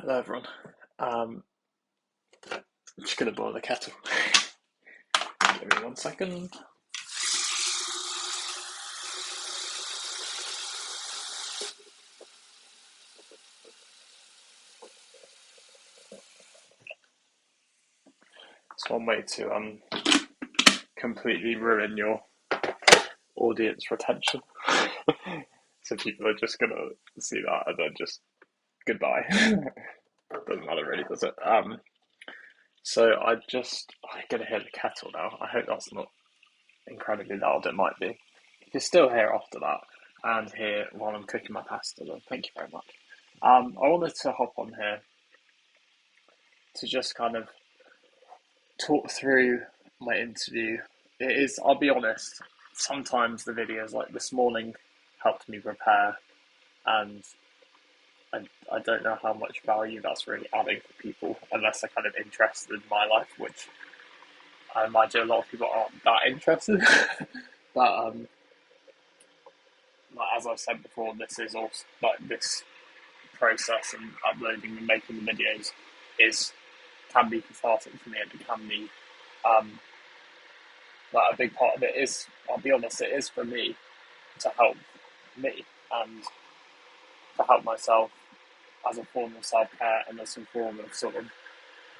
Hello everyone. I'm just gonna boil the kettle. Give me 1 second. It's one way to completely ruin your audience retention. So people are just gonna see that and then just goodbye. Doesn't matter really, does it? So I'm gonna hear the kettle now. I hope that's not incredibly loud. It might be. If you're still here after that and here while I'm cooking my pasta, then thank you very much. I wanted to hop on here to just kind of talk through my interview. I'll be honest, sometimes the videos like this morning helped me prepare, and I don't know how much value that's really adding for people unless they're kind of interested in my life, which I imagine a lot of people aren't that interested. But like, as I've said before, this is also like this process and uploading and making the videos is can be cathartic for me, and it can be um, like a big part of it is, I'll be honest, it is for me to help me and to help myself as a form of self care and as a form of sort of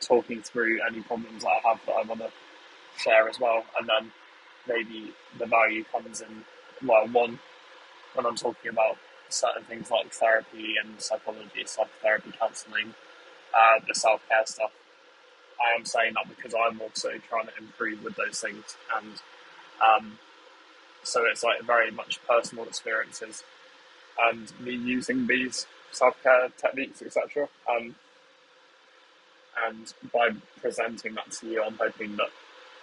talking through any problems that I have that I want to share as well. And then maybe the value comes in, well, one, when I'm talking about certain things like therapy and psychology, psychotherapy, counselling, the self care stuff. I am saying that because I'm also trying to improve with those things, and um, so it's like very much personal experiences and me using these self-care techniques, etc. And by presenting that to you, I'm hoping that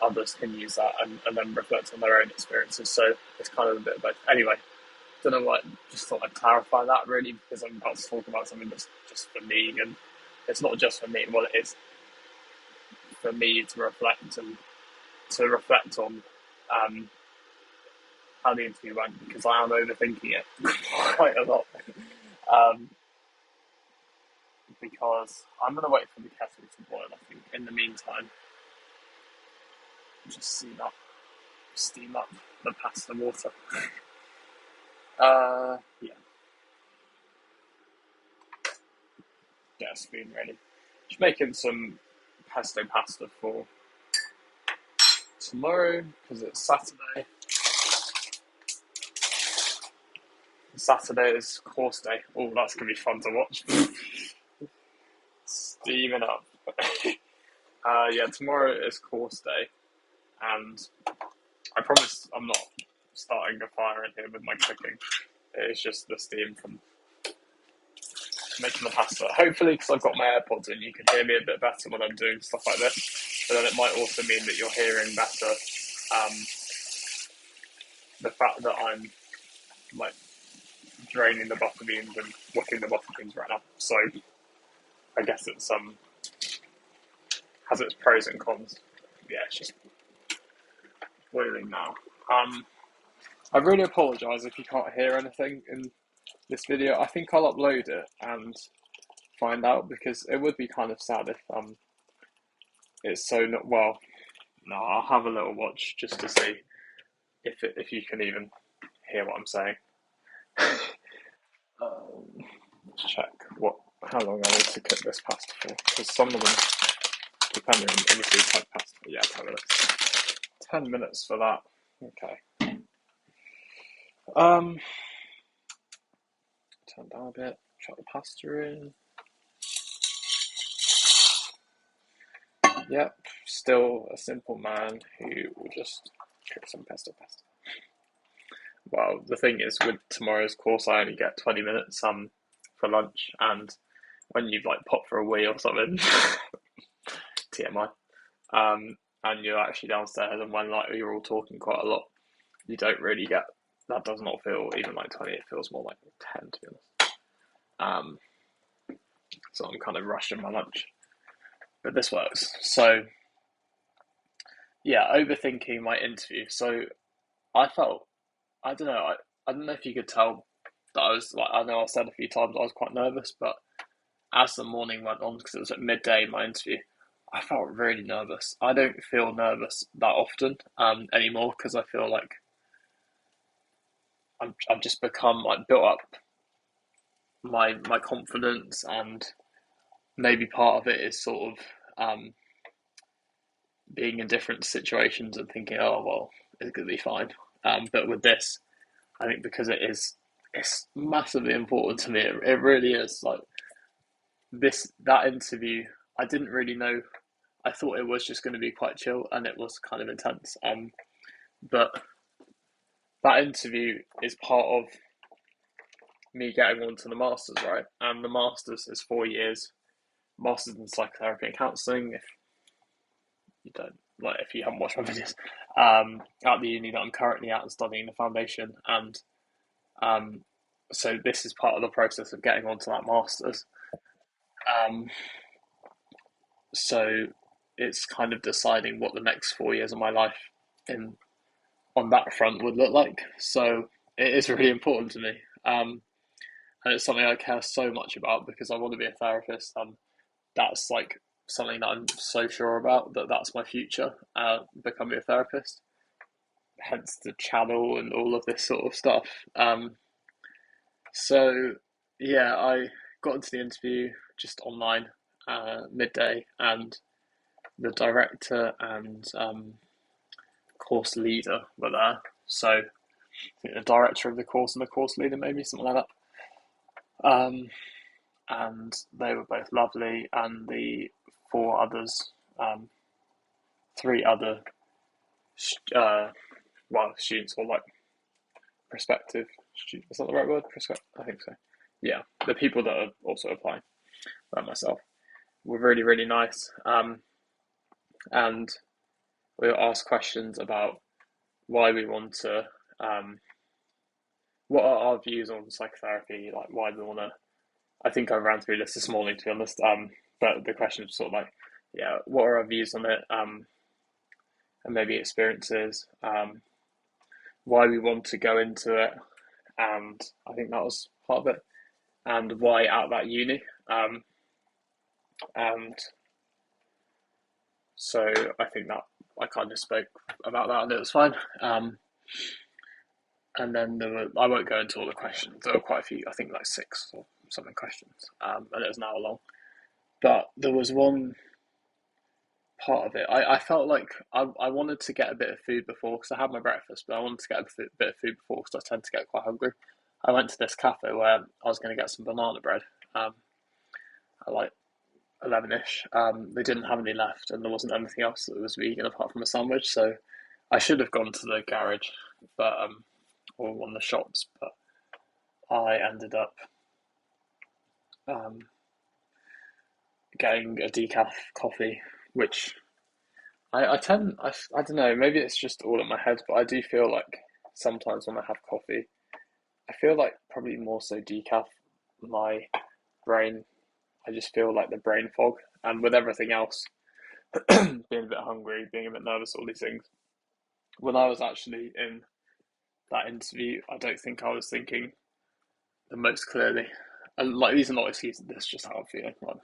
others can use that and then reflect on their own experiences. So it's kind of a bit of both. Anyway, don't know what. Just thought I'd clarify that really, because I'm about to talk about something that's just for me, and it's not just for me. Well, it is for me to reflect and to reflect on um, how the interview went, because I am overthinking it quite a lot. Um, because I'm going to wait for the kettle to boil, I think. In the meantime, just see that steam up the pasta water. Yeah, get a spoon ready. Just making some pesto pasta for tomorrow because it's Saturday. Saturday is course day. Oh, that's going to be fun to watch. Steaming up. Yeah, tomorrow is course day, and I promise I'm not starting a fire in here with my cooking. It's just the steam from making the pasta. Hopefully, because I've got my AirPods in, you can hear me a bit better when I'm doing stuff like this. But then it might also mean that you're hearing better um, the fact that I'm like draining the butter beans and washing the butter beans right now. So I guess it's has its pros and cons. Yeah, it's just boiling now. I really apologise if you can't hear anything in this video. I think I'll upload it and find out, because it would be kind of sad if it's so not well. No, I'll have a little watch just to see if you can even hear what I'm saying. Let's check how long I need to cook this pasta for, because some of them, depending on obviously type pasta, yeah, 10 minutes. 10 minutes for that. Okay. Turn down a bit. Chuck the pasta in. Yep. Still a simple man who will just cook some pesto pasta. Well, the thing is, with tomorrow's course, I only get 20 minutes for lunch, and when you've like popped for a wee or something, TMI, and you're actually downstairs, and when like you're all talking quite a lot, you don't really get that. Does not feel even like 20. It feels more like 10, to be honest. So I'm kind of rushing my lunch, but this works. So yeah, overthinking my interview. So I felt, I don't know, I don't know if you could tell that I was like, I know I said a few times I was quite nervous, but as the morning went on, because it was at midday my interview, I felt really nervous. I don't feel nervous that often anymore because I feel like I've just become like built up my confidence, and maybe part of it is sort of being in different situations and thinking, oh well, it's gonna be fine. But with this, I think because it's massively important to me. It really is. Like that interview, I didn't really know. I thought it was just going to be quite chill, and it was kind of intense. But that interview is part of me getting on to the masters, right? And the masters is 4 years, masters in psychotherapy and counselling. If you don't like, if you haven't watched my videos, at the uni that I'm currently at and studying the foundation, and um, so this is part of the process of getting onto that masters. Um, so it's kind of deciding what the next 4 years of my life in on that front would look like. So it is really important to me. And it's something I care so much about because I want to be a therapist. That's like something that I'm so sure about, that that's my future, becoming a therapist. Hence the channel and all of this sort of stuff. So yeah, I got into the interview just online, midday, and the director and course leader were there. So I think the director of the course and the course leader, maybe something like that. And they were both lovely, and the four others, three other, students, or like prospective students. Is that the right word? I think so. Yeah, the people that are also applying, like myself, were really, really nice. And we were asked questions about why we want to, what are our views on psychotherapy, like why we want to. I think I ran through this morning, to be honest. But the question was sort of like, yeah, what are our views on it? And maybe experiences, why we want to go into it, and I think that was part of it, and why at that uni. And so I think that I kind of spoke about that, and it was fine. And then I won't go into all the questions. There were quite a few, I think like 6 or something questions, and it was an hour long. But there was one part of it. I felt like I wanted to get a bit of food before, because I had my breakfast, but I wanted to get a bit of food before because I tend to get quite hungry. I went to this cafe where I was going to get some banana bread at like 11ish. They didn't have any left, and there wasn't anything else that was vegan apart from a sandwich. So I should have gone to the garage, but or one of the shops, but I ended up getting a decaf coffee, which I don't know, maybe it's just all in my head, but I do feel like sometimes when I have coffee, I feel like probably more so decaf, my brain, I just feel like the brain fog. And with everything else, being a bit hungry, being a bit nervous, all these things, when I was actually in that interview, I don't think I was thinking the most clearly. And like, these are not excuses, this is just how I'm feeling. Like,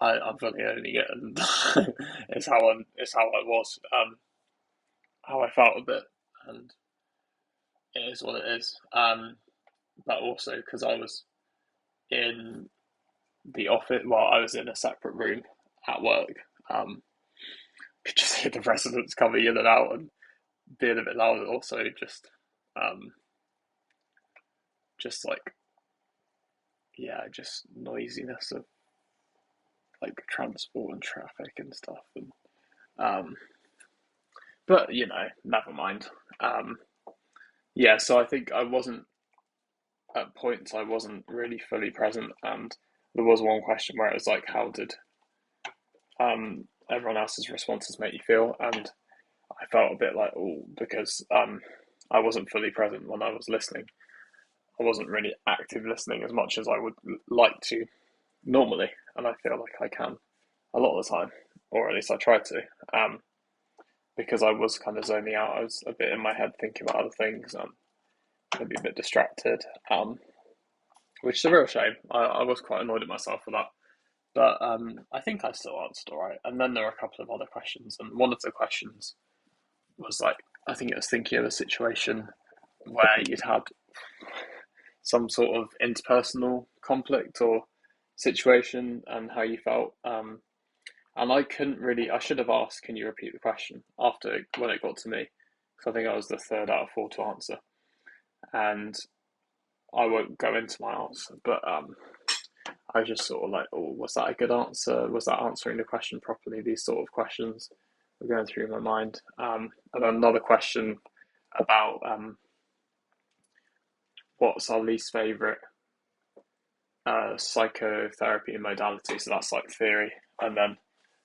I'm feeling owning it, and it's how I was, how I felt a bit, and it is what it is. But also because I was in the office, well, I was in a separate room at work. Could just hear the residents coming in and out and being a bit loud. Also, um, just like, yeah, just noisiness of like transport and traffic and stuff. And um, but never mind. Um, yeah, so I think I wasn't at points. I wasn't really fully present, and there was one question where it was like, "How did everyone else's responses make you feel?" And I felt a bit like, oh, because I wasn't fully present when I was listening. I wasn't really active listening as much as I would like to normally, and I feel like I can a lot of the time, or at least I try to, because I was kind of zoning out. I was a bit in my head thinking about other things, and maybe a bit distracted, which is a real shame. I was quite annoyed at myself for that. But I think I still answered all right. And then there were a couple of other questions, and one of the questions was like, I think it was thinking of a situation where you'd had some sort of interpersonal conflict or situation and how you felt. And I couldn't really, I should have asked, can you repeat the question after when it got to me? Because I think I was the third out of four to answer. And I won't go into my answer, but I was just sort of like, oh, was that a good answer? Was that answering the question properly? These sort of questions were going through my mind. And another question about what's our least favourite psychotherapy modality. So that's like theory. And then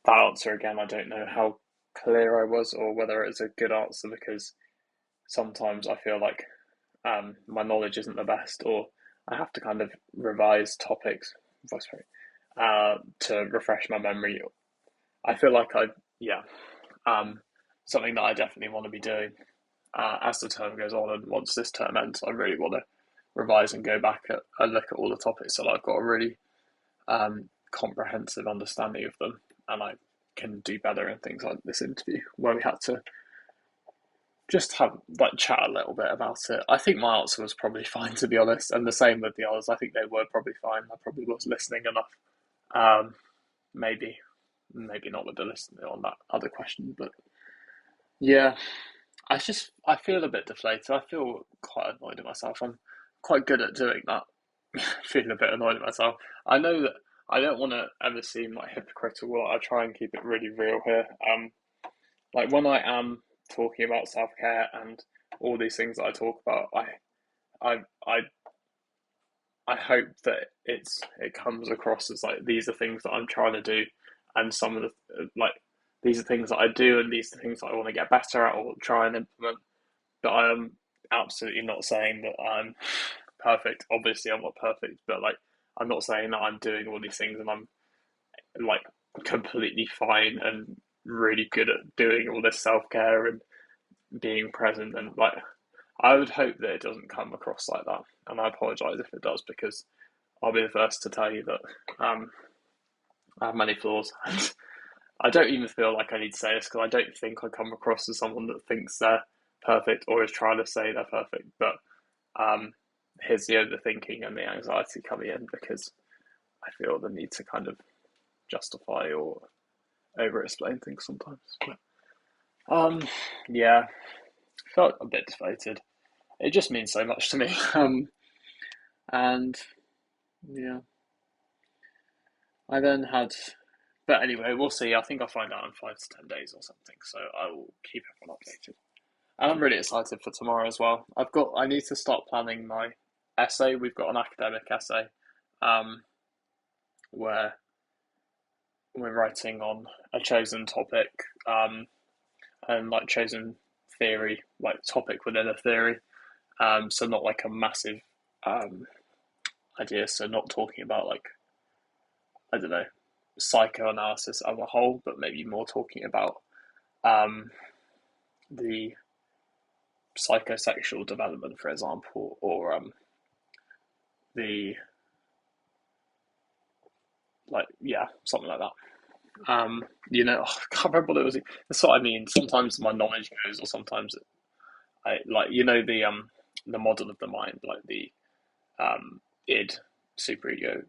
that answer again, I don't know how clear I was or whether it's a good answer, because sometimes I feel like my knowledge isn't the best, or I have to kind of revise topics to refresh my memory. I feel like yeah, something that I definitely want to be doing as the term goes on, and once this term ends, I really want to revise and go back and look at all the topics so that I've got a really comprehensive understanding of them, and I can do better in things like this interview where we had to just have like chat a little bit about it. I think my answer was probably fine, to be honest, and the same with the others. I think they were probably fine. I probably was listening enough. Maybe not with the listening on that other question, but yeah, I feel a bit deflated. I feel quite annoyed at myself. I'm quite good at doing that. Feeling a bit annoyed at myself. I know that I don't want to ever seem like hypocritical. I try and keep it really real here. Like when I am talking about self care and all these things that I talk about, I I I hope that it comes across as like these are things that I'm trying to do, and some of the like these are things that I do, and these are things that I want to get better at or try and implement. But I am absolutely not saying that I'm perfect. Obviously, I'm not perfect, but like I'm not saying that I'm doing all these things and I'm like completely fine and really good at doing all this self care and being present, and like I would hope that it doesn't come across like that, and I apologise if it does, because I'll be the first to tell you that I have many flaws. And I don't even feel like I need to say this because I don't think I come across as someone that thinks they're perfect or is trying to say they're perfect. But here's the overthinking and the anxiety coming in, because I feel the need to kind of justify or over explain things sometimes. But yeah, felt a bit deflated. It just means so much to me. And yeah, I then had, but anyway, we'll see. I think I'll find out in 5 to 10 days or something. So I will keep everyone updated. And I'm really excited for tomorrow as well. I need to start planning my essay. We've got an academic essay, where we're writing on a chosen topic, and like chosen theory, like topic within a theory. So not like a massive idea. So not talking about like, I don't know, psychoanalysis as a whole, but maybe more talking about the psychosexual development, for example, or the like, yeah, something like that. I can't remember what it was. That's what I mean. Sometimes my knowledge goes, or sometimes I like, the model of the mind, like the id, superego,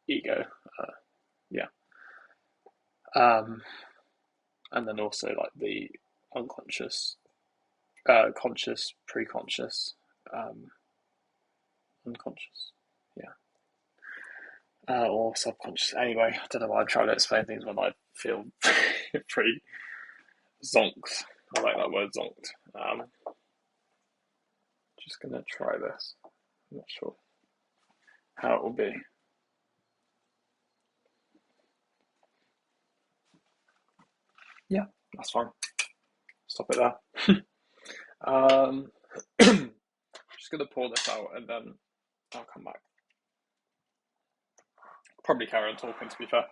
ego, yeah, um, and then also like the unconscious, conscious, pre-conscious, um, unconscious, yeah, or subconscious. Anyway, I don't know why I'm trying to explain things when I feel pretty zonked. I like that word zonked. Just gonna try this. I'm not sure how it will be. Yeah, that's fine. Stop it there. Just gonna pour this out and then I'll come back. Probably carry on talking, to be fair.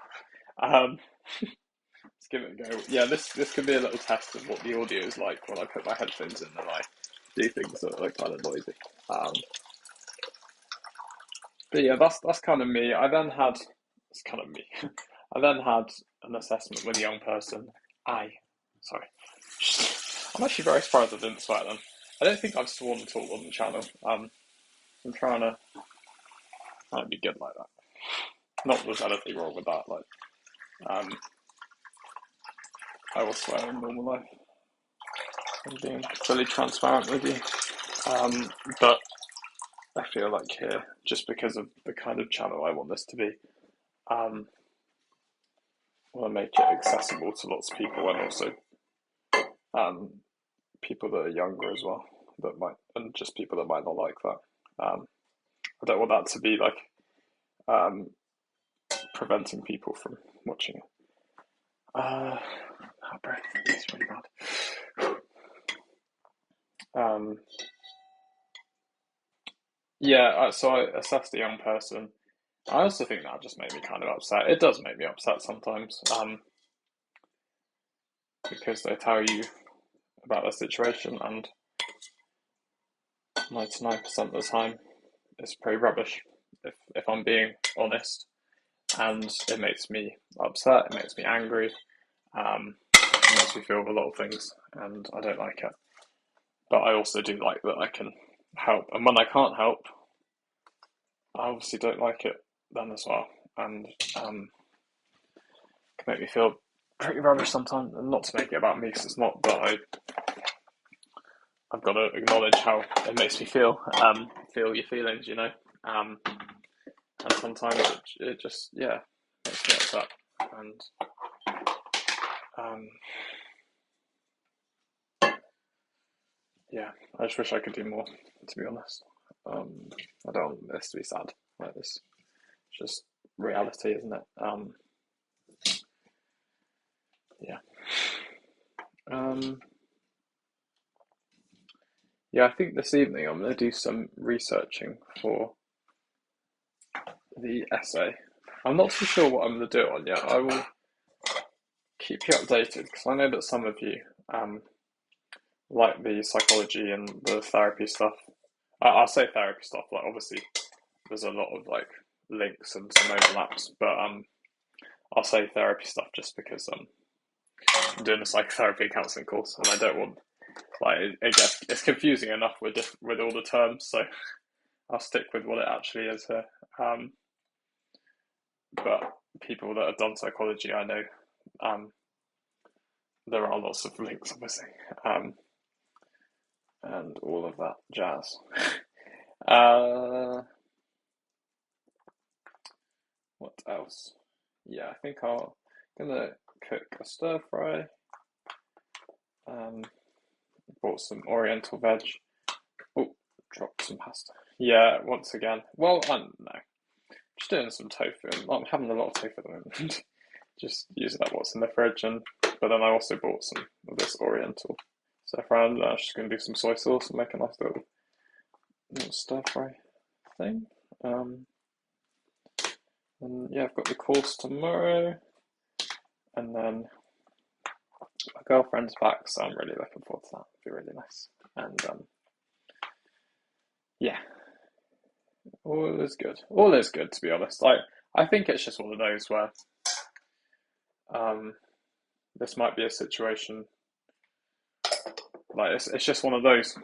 Let's give it a go. Yeah, this could be a little test of what the audio is like when I put my headphones in and I do things that are kind of noisy. But yeah, that's kind of me. I then had it's kind of me. I then had an assessment with a young person. Sorry. I'm actually very surprised I didn't swear then. I don't think I've sworn at all on the channel. I'm trying to be good like that. Not that there's anything wrong with that. Like, I will swear in normal life. I'm being fully transparent with you. But I feel like here, just because of the kind of channel I want this to be, I want to make it accessible to lots of people, and also people that are younger as well, and just people that might not like that. I don't want that to be like preventing people from watching it. Breath is really bad. So I assessed the young person. I also think that just made me kind of upset. It does make me upset sometimes, because they tell you about their situation, and 99% of the time it's pretty rubbish, if I'm being honest. And it makes me upset, it makes me angry, it makes me feel a lot of things, and I don't like it. But I also do like that I can help, and when I can't help, I obviously don't like it then as well, and can make me feel pretty rubbish sometimes. And not to make it about me, because it's not, but I've got to acknowledge how it makes me feel. Feel your feelings, and sometimes it just makes me upset, and I just wish I could do more, to be honest. I don't want this to be sad like this. It's just reality, isn't it? I think this evening I'm going to do some researching for the essay. I'm not too sure what I'm going to do it on yet. I will keep you updated, because I know that some of you like the psychology and the therapy stuff. I'll say therapy stuff, like obviously there's a lot of like links and some overlaps, but I'll say therapy stuff just because I'm doing a psychotherapy and counselling course, and I don't want it's confusing enough with all the terms, so I'll stick with what it actually is here. But people that have done psychology, I know there are lots of links, obviously, and all of that jazz. What else? I think I'm gonna cook a stir fry. Bought some Oriental veg. Oh, dropped some pasta. Once again. Well, I don't know. Just doing some tofu. I'm having a lot of tofu at the moment. Just using up what's in the fridge, but then I also bought some of this Oriental stir fry. And I'm just going to do some soy sauce and make a nice little stir fry thing. And I've got the course tomorrow, and then my girlfriend's back, so I'm really looking forward to that. It'll be really nice. And all is good. All is good, to be honest. I think it's just one of those where this might be a situation. Like it's just one of those.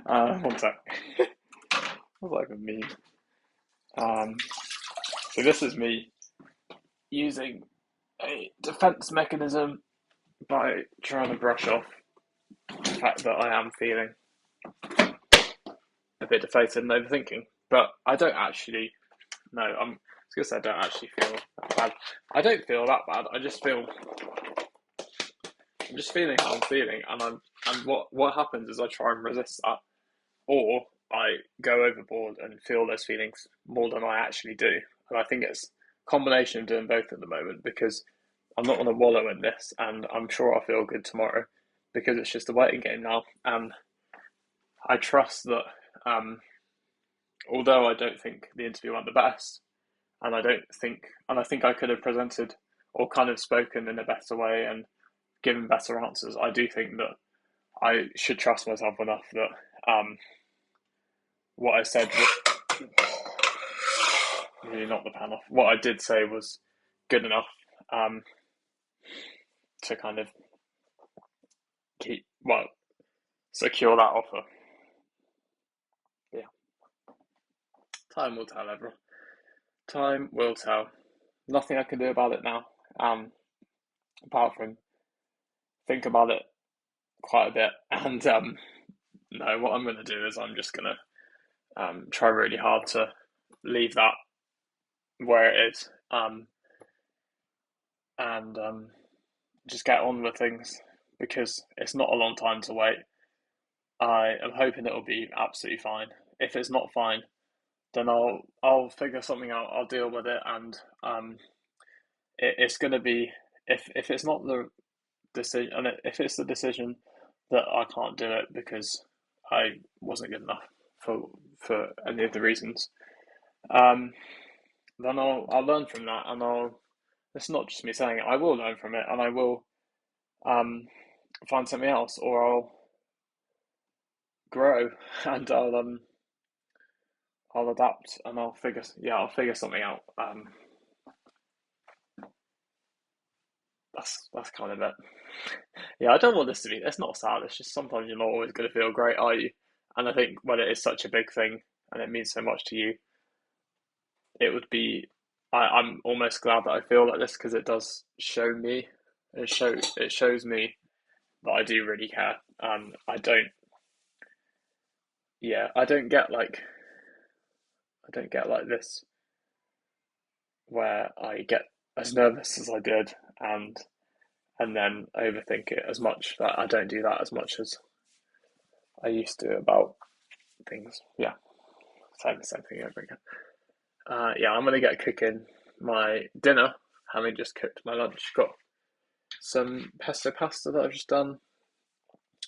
One sec. What does that even mean? So this is me using a defense mechanism by trying to brush off the fact that I am feeling a bit deflated and overthinking. But I don't actually. No, I was gonna say I don't actually feel that bad. I don't feel that bad. I'm just feeling how I'm feeling, and what happens is I try and resist that, or I go overboard and feel those feelings more than I actually do. And I think it's a combination of doing both at the moment, because I'm not going to wallow in this, and I'm sure I'll feel good tomorrow, because it's just a waiting game now. And I trust that, although I don't think the interview went the best, and I think I could have presented or kind of spoken in a better way and given better answers, I do think that I should trust myself enough that what I said really knocked the pan off. What I did say was good enough um, to kind of secure that offer. Yeah, time will tell, everyone. Time will tell. Nothing I can do about it now, apart from think about it quite a bit. And no, what I'm going to do is I'm just going to try really hard to leave that where it is, and just get on with things because it's not a long time to wait. I am hoping it'll be absolutely fine. If it's not fine, then I'll figure something out. I'll deal with it, and it's going to be if it's not the decision, and if it's the decision that I can't do it because I wasn't good enough for any of the reasons, um, then I'll learn from that, and I'll. It's not just me saying it. I will learn from it, and I will um, find something else, or I'll grow, and I'll adapt, and I'll figure something out. That's kind of it. Yeah, I don't want this to be. It's not sad. It's just sometimes you're not always going to feel great, are you? And I think when it is such a big thing and it means so much to you, it would be. I'm almost glad that I feel like this because it does show me. It shows me that I do really care. I don't. Yeah, I don't get like this where I get as nervous as I did and then overthink it as much. That I don't do that as much as I used to about things. Yeah, saying the same thing over again. Yeah, I'm gonna get cooking my dinner. Having just cooked my lunch, got some pesto pasta that I've just done,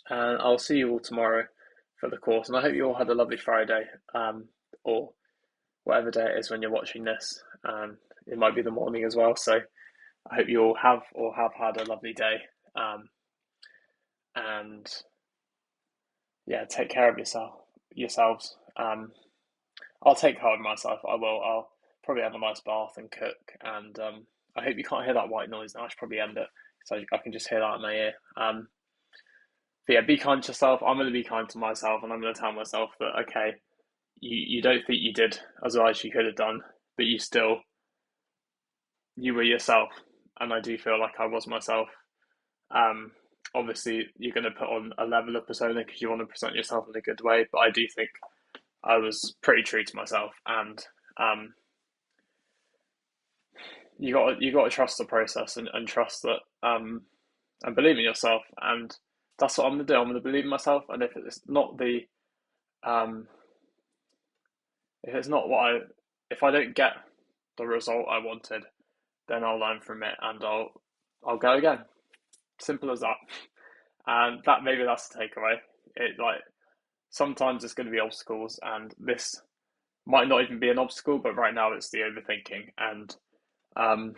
and I'll see you all tomorrow for the course. And I hope you all had a lovely Friday, or whatever day it is when you're watching this. It might be the morning as well. So I hope you all have or have had a lovely day. And yeah, take care of yourselves. I'll take care of myself. I will. I'll probably have a nice bath and cook. And I hope you can't hear that white noise now. I should probably end it so I can just hear that in my ear. But yeah, be kind to yourself. I'm going to be kind to myself, and I'm going to tell myself that okay, you don't think you did as well as you could have done, but you were yourself, and I do feel like I was myself. Um, Obviously, you're going to put on a level of persona because you want to present yourself in a good way, but I do think I was pretty true to myself, and um, you got to trust the process and trust that and believe in yourself, and that's what I'm gonna do. I'm gonna believe in myself, and um, if it's not if I don't get the result I wanted, then I'll learn from it and I'll go again. Simple as that. And that maybe that's the takeaway. It like sometimes there's going to be obstacles, and this might not even be an obstacle, but right now it's the overthinking, and um,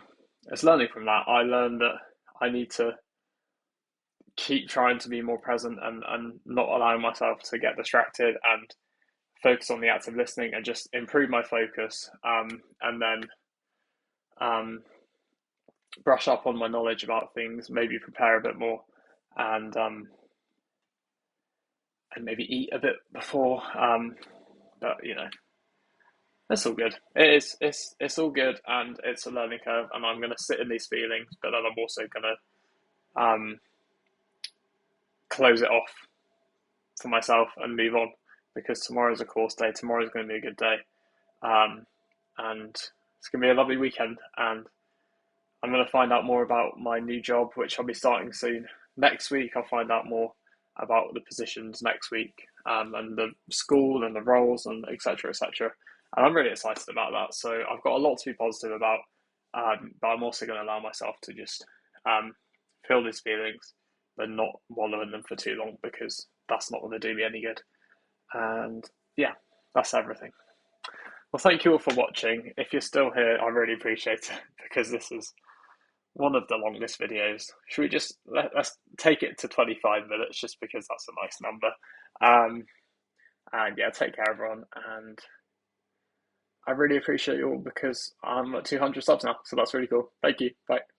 it's learning from that. I learned that I need to keep trying to be more present and not allowing myself to get distracted and focus on the active listening and just improve my focus, and then um, brush up on my knowledge about things, maybe prepare a bit more, and and maybe eat a bit before. But you know, it's all good. It's all good, and it's a learning curve. And I'm gonna sit in these feelings, but then I'm also gonna um, close it off for myself and move on because tomorrow's a course day. Tomorrow's going to be a good day, um, and it's going to be a lovely weekend. And I'm going to find out more about my new job, which I'll be starting soon. Next week, I'll find out more about the positions next week, and the school and the roles and etc. etc. And I'm really excited about that. So I've got a lot to be positive about, but I'm also going to allow myself to just feel these feelings, but not wallow in them for too long because that's not going to do me any good. And yeah, that's everything. Well, thank you all for watching. If you're still here, I really appreciate it because this is one of the longest videos. Should we just let's take it to 25 minutes just because that's a nice number. And yeah, take care, everyone, and I really appreciate you all because I'm at 200 subs now, so that's really cool. Thank you. Bye.